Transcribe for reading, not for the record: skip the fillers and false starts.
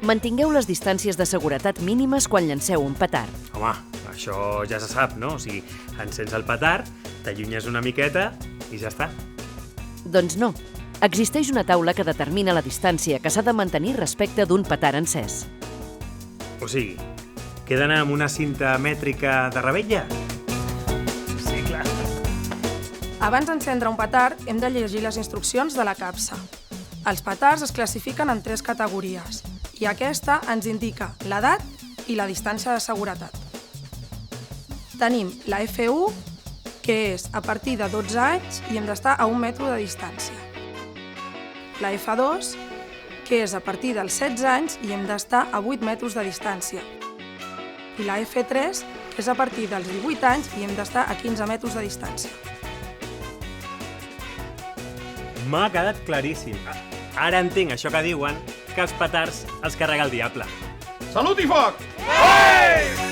Mantingueu les distàncies de seguretat mínimes quan llanceu un petard. Home, això ja se sap, no? O sigui, encens el petard, t'allunyes una miqueta i ja està. Doncs no. Existeix una taula que determina la distància que s'ha de mantenir respecte d'un petard encès. O sigui, que he d'anar amb una cinta mètrica de rebetlla? Sí, clar. Abans d'encendre un petard, hem de llegir les instruccions de la capsa. Els petards es classifiquen en 3 categories i aquesta ens indica l'edat i la distància de seguretat. Tenim la F1, que és a partir de 12 anys i hem d'estar a 1 metre de distància. La F2, que és a partir dels 16 anys i hem d'estar a 8 metres de distància. I la F3, que és a partir dels 18 anys i hem d'estar a 15 metres de distància. M'ha quedat claríssim. Ara entenc això que diuen que els petards els carrega el diable. Salut i foc! Ei!